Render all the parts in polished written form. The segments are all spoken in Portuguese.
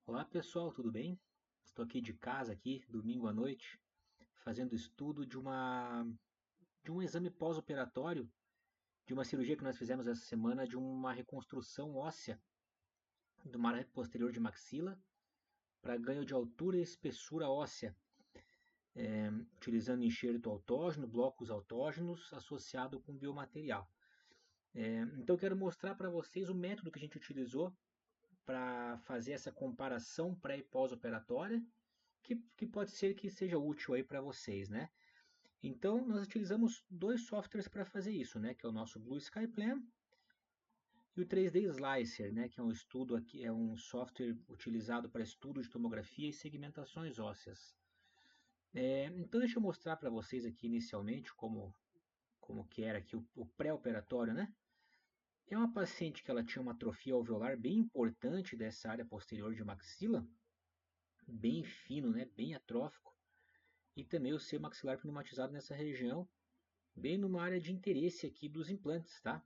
Olá pessoal, tudo bem? Estou aqui de casa aqui, domingo à noite, fazendo estudo de um exame pós-operatório de uma cirurgia que nós fizemos essa semana de uma reconstrução óssea do mar posterior de maxila para ganho de altura e espessura óssea, utilizando enxerto autógeno, blocos autógenos associado com biomaterial. Então eu quero mostrar para vocês o método que a gente utilizou para fazer essa comparação pré e pós-operatória, que pode ser que seja útil aí para vocês, né? Então, nós utilizamos dois softwares para fazer isso, né? Que é o nosso Blue Sky Plan e o 3D Slicer, né? Que é um estudo aqui, é um software utilizado para estudo de tomografia e segmentações ósseas. Então, deixa eu mostrar para vocês aqui inicialmente como que era aqui o pré-operatório, né? É uma paciente que ela tinha uma atrofia alveolar bem importante dessa área posterior de maxila, bem fino, né? Bem atrófico, e também o seio maxilar pneumatizado nessa região, bem numa área de interesse aqui dos implantes, tá?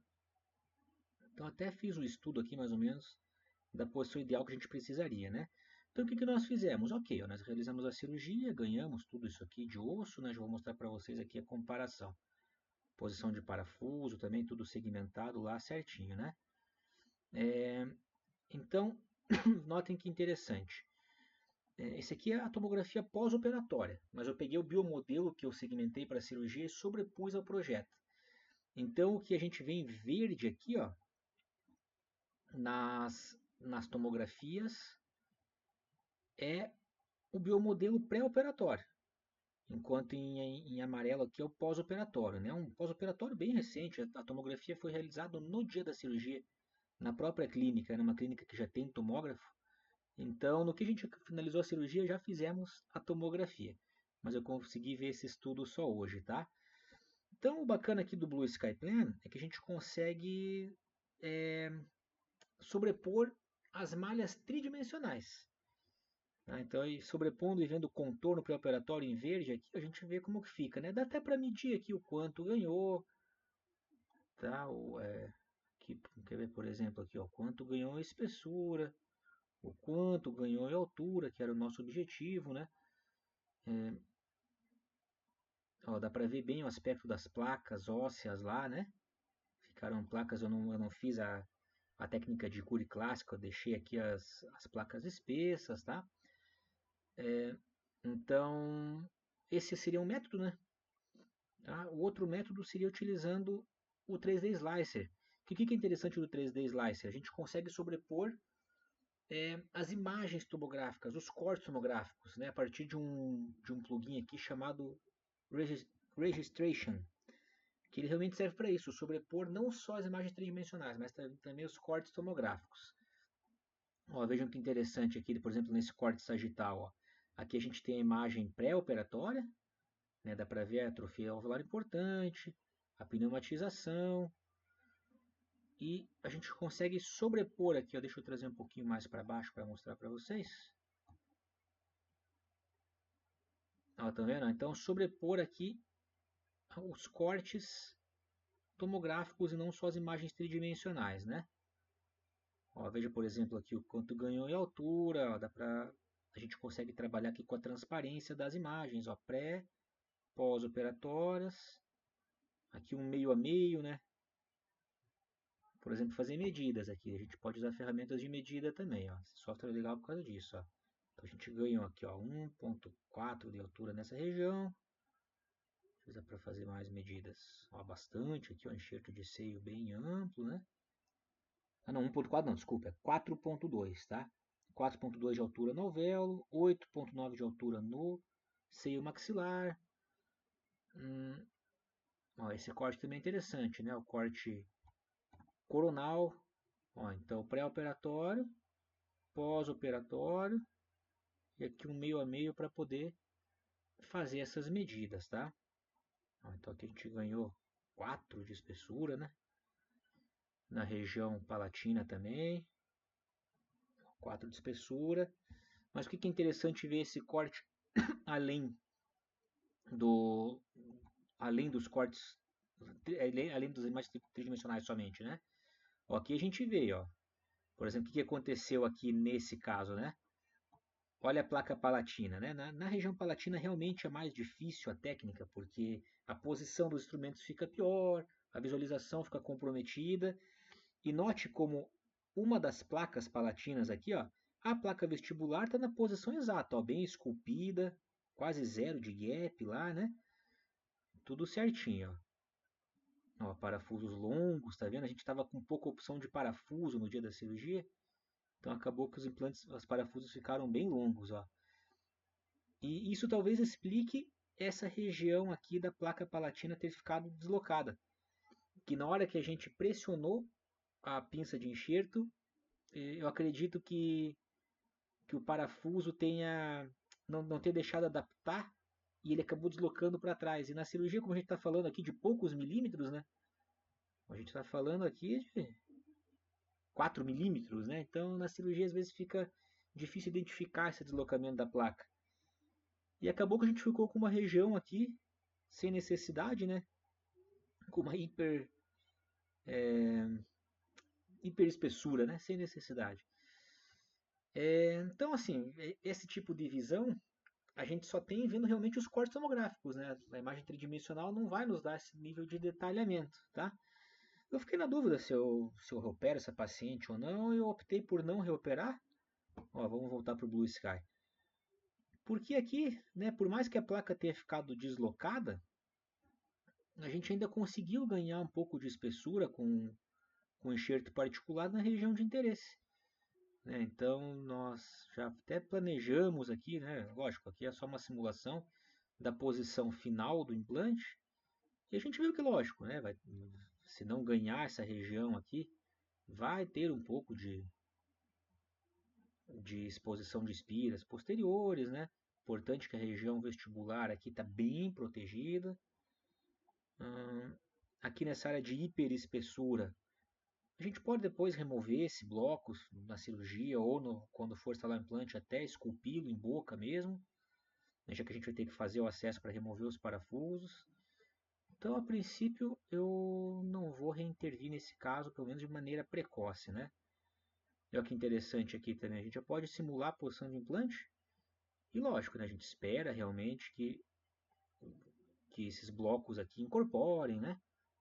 Então até fiz um estudo aqui mais ou menos da posição ideal que a gente precisaria, né? Então o que nós fizemos? Ok, nós realizamos a cirurgia, ganhamos tudo isso aqui de osso, né? Já vou mostrar para vocês aqui a comparação. Posição de parafuso também, tudo segmentado lá certinho, né? Então, notem que interessante. Esse aqui é a tomografia pós-operatória, mas eu peguei o biomodelo que eu segmentei para a cirurgia e sobrepus ao projeto. Então o que a gente vê em verde aqui, ó, nas tomografias é o biomodelo pré-operatório, enquanto em amarelo aqui é o pós-operatório, né? Um pós-operatório bem recente, a tomografia foi realizada no dia da cirurgia, na própria clínica, numa clínica que já tem tomógrafo. Então, no que a gente finalizou a cirurgia, já fizemos a tomografia, mas eu consegui ver esse estudo só hoje, tá? Então, o bacana aqui do Blue Sky Plan é que a gente consegue sobrepor as malhas tridimensionais. Tá? Então, sobrepondo e vendo o contorno pré-operatório em verde, aqui a gente vê como que fica. Né? Dá até para medir aqui o quanto ganhou. Tá? Aqui, quer ver, por exemplo, aqui, ó, quanto ganhou em espessura, o quanto ganhou em altura, que era o nosso objetivo. Né? Ó, dá para ver bem o aspecto das placas ósseas lá, né? Ficaram placas, eu não fiz a técnica de cure clássica, eu deixei aqui as placas espessas, tá? Então, esse seria um método, né? Tá? O outro método seria utilizando o 3D Slicer. O que é interessante do 3D Slicer? A gente consegue sobrepor as imagens tomográficas, os cortes tomográficos, né? A partir de um plugin aqui chamado Registration, que ele realmente serve para isso, sobrepor não só as imagens tridimensionais, mas também os cortes tomográficos. Ó, vejam que interessante aqui, por exemplo, nesse corte sagital. Ó. Aqui a gente tem a imagem pré-operatória, né, dá para ver a atrofia alveolar importante, a pneumatização, e a gente consegue sobrepor aqui, ó, deixa eu trazer um pouquinho mais para baixo para mostrar para vocês. Ó, tá vendo? Então, sobrepor aqui os cortes tomográficos e não só as imagens tridimensionais, né? Ó, veja, por exemplo, aqui o quanto ganhou em altura, ó, a gente consegue trabalhar aqui com a transparência das imagens, ó, pré, pós-operatórias, aqui um meio a meio, né? Por exemplo, fazer medidas aqui, a gente pode usar ferramentas de medida também, ó. Esse software é legal por causa disso, ó. Então a gente ganhou aqui, ó, 1,4 de altura nessa região. Precisa para fazer mais medidas, ó, bastante aqui, ó, enxerto de seio bem amplo, né? Ah, não, 1,4 não, desculpa, é 4,2, tá? 4,2 de altura no alvéolo, 8,9 de altura no seio maxilar. Ó, esse corte também é interessante, né? O corte coronal. Ó, então, pré-operatório, pós-operatório e aqui um meio a meio para poder fazer essas medidas, tá? Ó, então aqui a gente ganhou 4 de espessura, né? Na região palatina também, 4 de espessura. Mas o que é interessante ver esse corte além do além dos cortes, além das imagens tridimensionais somente, né? Ó, aqui a gente vê, ó, por exemplo, o que aconteceu aqui nesse caso, né? olha a placa palatina, né? Na região palatina realmente é mais difícil a técnica, porque a posição dos instrumentos fica pior, a visualização fica comprometida. E note como uma das placas palatinas aqui, ó, a placa vestibular está na posição exata, ó, bem esculpida, quase zero de gap lá, né? Tudo certinho, ó. Ó, parafusos longos, tá vendo? A gente estava com pouca opção de parafuso no dia da cirurgia, então acabou que os implantes, os parafusos ficaram bem longos, ó. E isso talvez explique essa região aqui da placa palatina ter ficado deslocada, que na hora que a gente pressionou a pinça de enxerto, eu acredito que o parafuso tenha não ter deixado adaptar e ele acabou deslocando para trás. E na cirurgia, como a gente está falando aqui de poucos milímetros, né? A gente está falando aqui de 4 milímetros, né? Então na cirurgia às vezes fica difícil identificar esse deslocamento da placa. E acabou que a gente ficou com uma região aqui sem necessidade, né? Com uma hiper espessura, né? Sem necessidade. Então, assim, esse tipo de visão a gente só tem vendo realmente os cortes tomográficos, né? A imagem tridimensional não vai nos dar esse nível de detalhamento, tá? Eu fiquei na dúvida se eu reopero essa paciente ou não, e eu optei por não reoperar. Ó, vamos voltar para o Blue Sky. Porque aqui, né, por mais que a placa tenha ficado deslocada, a gente ainda conseguiu ganhar um pouco de espessura com enxerto particular na região de interesse. Né? Então nós já até planejamos aqui, né? Lógico, aqui é só uma simulação da posição final do implante. E a gente viu que, lógico, né? Se não ganhar essa região aqui, vai ter um pouco de exposição de espiras posteriores, né? Importante que a região vestibular aqui está bem protegida. Aqui nessa área de hiperespessura, a gente pode depois remover esse bloco na cirurgia ou quando for instalar o implante, até esculpi-lo em boca mesmo, né, já que a gente vai ter que fazer o acesso para remover os parafusos. Então, a princípio, eu não vou reintervir nesse caso, pelo menos de maneira precoce, né? E olha que interessante aqui também, a gente já pode simular a posição de implante. E lógico, né, a gente espera realmente que esses blocos aqui incorporem, né?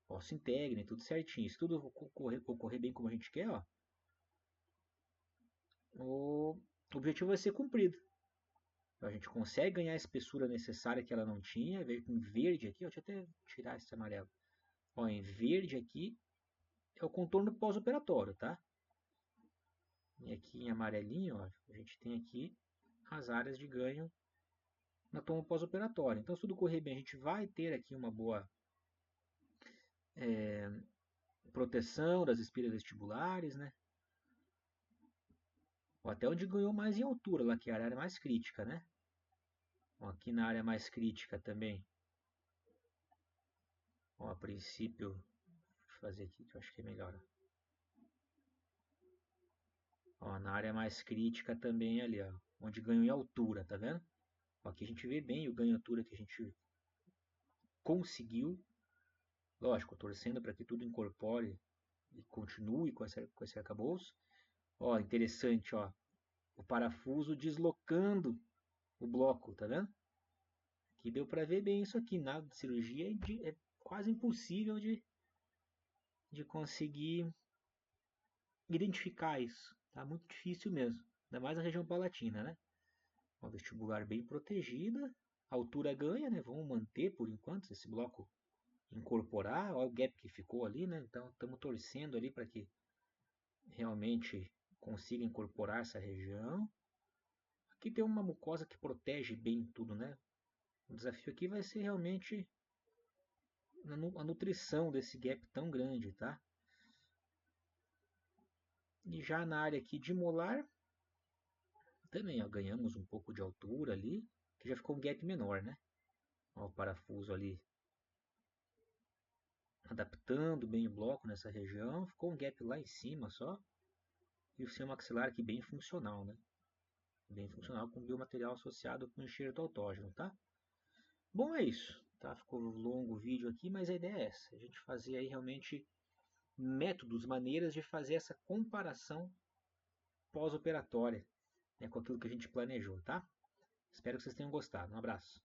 Ó, se integrem, tudo certinho. Se tudo ocorrer bem como a gente quer, ó, o objetivo vai ser cumprido. A gente consegue ganhar a espessura necessária que ela não tinha. Veio com verde aqui, ó, deixa eu até tirar esse amarelo. Ó, em verde aqui é o contorno pós-operatório, tá? E aqui em amarelinho, ó, a gente tem aqui as áreas de ganho na toma pós-operatória. Então, se tudo correr bem, a gente vai ter aqui uma boa proteção das espiras vestibulares, né? Ó, até onde ganhou mais em altura, lá que é a área mais crítica, né? Ó, aqui na área mais crítica também. Ó, a princípio, deixa eu fazer aqui que eu acho que é melhor. Ó, na área mais crítica também ali, ó, onde ganhou em altura, tá vendo? Ó, aqui a gente vê bem o ganho em altura que a gente conseguiu. Lógico, torcendo para que tudo incorpore e continue com esse arcabouço. Ó, interessante, ó, o parafuso deslocando o bloco, tá vendo? Que deu para ver bem isso aqui. Na cirurgia é quase impossível de conseguir identificar isso. Tá muito difícil mesmo. Ainda mais na região palatina, né? Uma vestibular bem protegida. A altura ganha, né? Vamos manter por enquanto esse bloco incorporar. Olha o gap que ficou ali, né? Então estamos torcendo ali para que realmente consiga incorporar essa região. Aqui tem uma mucosa que protege bem tudo, né? O desafio aqui vai ser realmente a nutrição desse gap tão grande, tá? E já na área aqui de molar, também ó, ganhamos um pouco de altura ali, que já ficou um gap menor, né? Ó, o parafuso ali adaptando bem o bloco nessa região, ficou um gap lá em cima só, e o seu maxilar aqui bem funcional, né? Bem funcional com biomaterial associado com enxerto autógeno, tá? Bom, é isso, tá? Ficou longo o vídeo aqui, mas a ideia é essa, a gente fazer aí realmente métodos, maneiras de fazer essa comparação pós-operatória né, com aquilo que a gente planejou, tá? Espero que vocês tenham gostado. Um abraço.